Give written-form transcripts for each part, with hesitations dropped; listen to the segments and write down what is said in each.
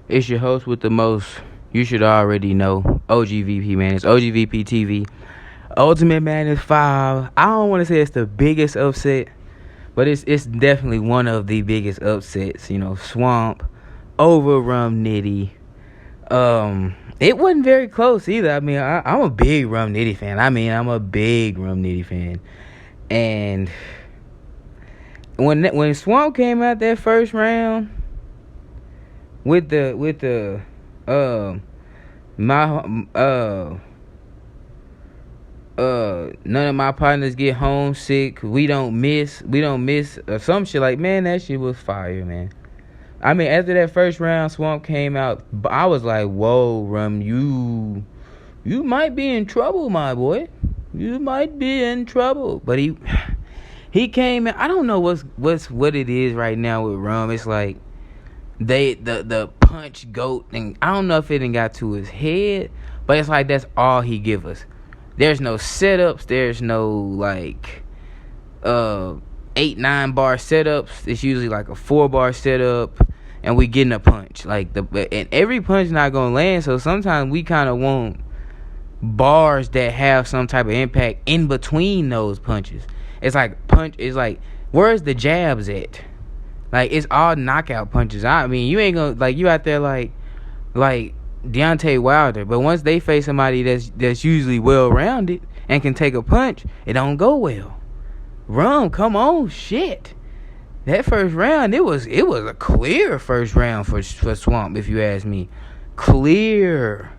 It's your host with the most. You should already know. OGVP, man. It's OGVP TV. Ultimate Madness 5. I don't want to say it's the biggest upset, but it's definitely one of the biggest upsets. Swamp over Rum Nitty. It wasn't very close either. I mean, I'm a big Rum Nitty fan. And when Swamp came out that first round with the none of my partners get homesick, we don't miss or some shit, like, man, that shit was fire, man. I mean, after that first round, Swamp came out, I was like, whoa, Rum, you might be in trouble, my boy. You might be in trouble. But he came in. I don't know what it is right now with Rum. It's like the punch goat thing. I don't know if it done got to his head, but it's like that's all he give us. There's no setups. There's no like 8-9 bar setups. It's usually like a 4-bar setup, and we getting a punch. And every punch not gonna land. So sometimes we kind of want bars that have some type of impact in between those punches. It's like where's the jabs at? Like, it's all knockout punches. I mean, you ain't gonna, like, you out there like Deontay Wilder, but once they face somebody that's usually well rounded and can take a punch, it don't go well. Rum, come on, shit. That first round, it was a clear first round for Swamp, if you ask me. Clear.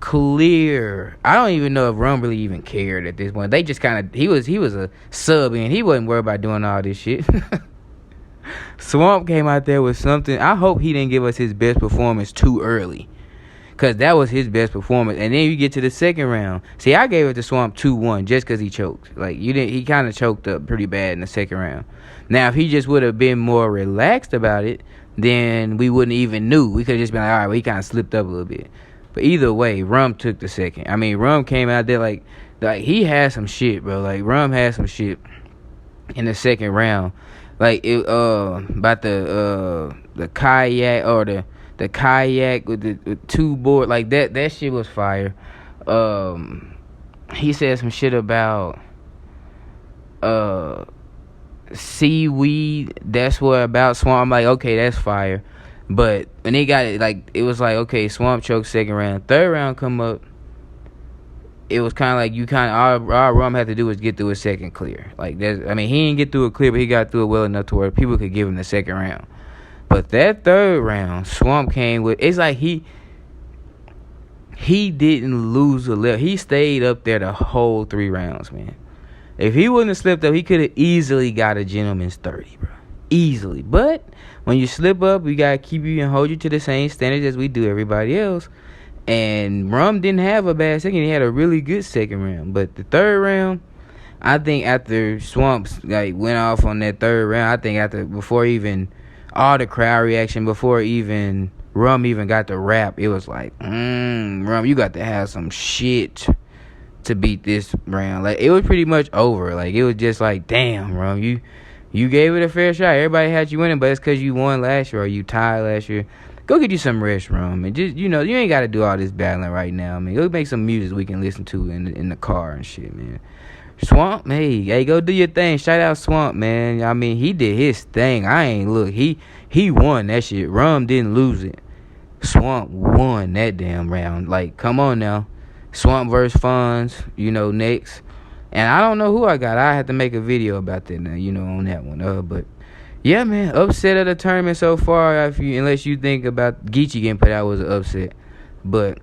I don't even know if Rum really even cared at this point. They just kind of, he was a sub, and he wasn't worried about doing all this shit. Swamp came out there with something. I hope he didn't give us his best performance too early, because that was his best performance. And then you get to the second round. See, I gave it to Swamp 2-1 just because he choked. Like, he kind of choked up pretty bad in the second round. Now, if he just would have been more relaxed about it, then we wouldn't even knew. We could have just been like, all right, well, he kind of slipped up a little bit. But either way, Rum took the second. I mean, Rum came out there like he had some shit, bro. Like, Rum had some shit in the second round. Like, it about the kayak, or the kayak with 2 board, like that shit was fire. He said some shit about seaweed. That's what about Swamp. I'm like, okay, that's fire. But when they got it, like, it was like, okay, Swamp choked second round. Third round come up, it was kind of like all Rum had to do was get through a second clear. Like, he didn't get through it clear, but he got through it well enough to where people could give him the second round. But that third round, Swamp came with, it's like he didn't lose a level. He stayed up there the whole 3 rounds, man. If he wouldn't have slipped up, he could have easily got a gentleman's 30, bro. Easily. But when you slip up, we gotta keep you and hold you to the same standards as we do everybody else. And Rum didn't have a bad second. He had a really good second round. But the third round, I think after Swamps went off on that third round, I think before even all the crowd reaction, before even Rum even got the rap, it was like, Rum, you got to have some shit to beat this round. Like, it was pretty much over. Like, it was just like, damn, Rum, you gave it a fair shot. Everybody had you winning, but it's because you won last year or you tied last year. Go get you some rest, Rum. And just, you ain't got to do all this battling right now. I mean, go make some music we can listen to in the car and shit, man. Swamp, hey, go do your thing. Shout out Swamp, man. I mean, he did his thing. He won that shit. Rum didn't lose it. Swamp won that damn round. Like, come on now. Swamp versus Fonz, next. And I don't know who I got. I have to make a video about that now, on that one. But yeah, man, upset of the tournament so far. Unless you think about Geechee getting put out was an upset. But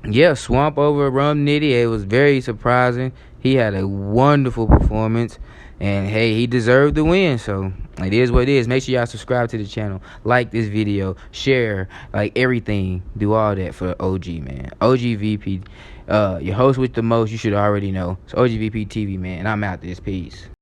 yeah, Swamp over Rum Nitty. It was very surprising. He had a wonderful performance. And hey, he deserved the win. So it is what it is. Make sure y'all subscribe to the channel. Like this video. Share. Like everything. Do all that for OG, man. OG VP. Your host with the most. You should already know. It's OG VP TV, man. And I'm out this. Peace.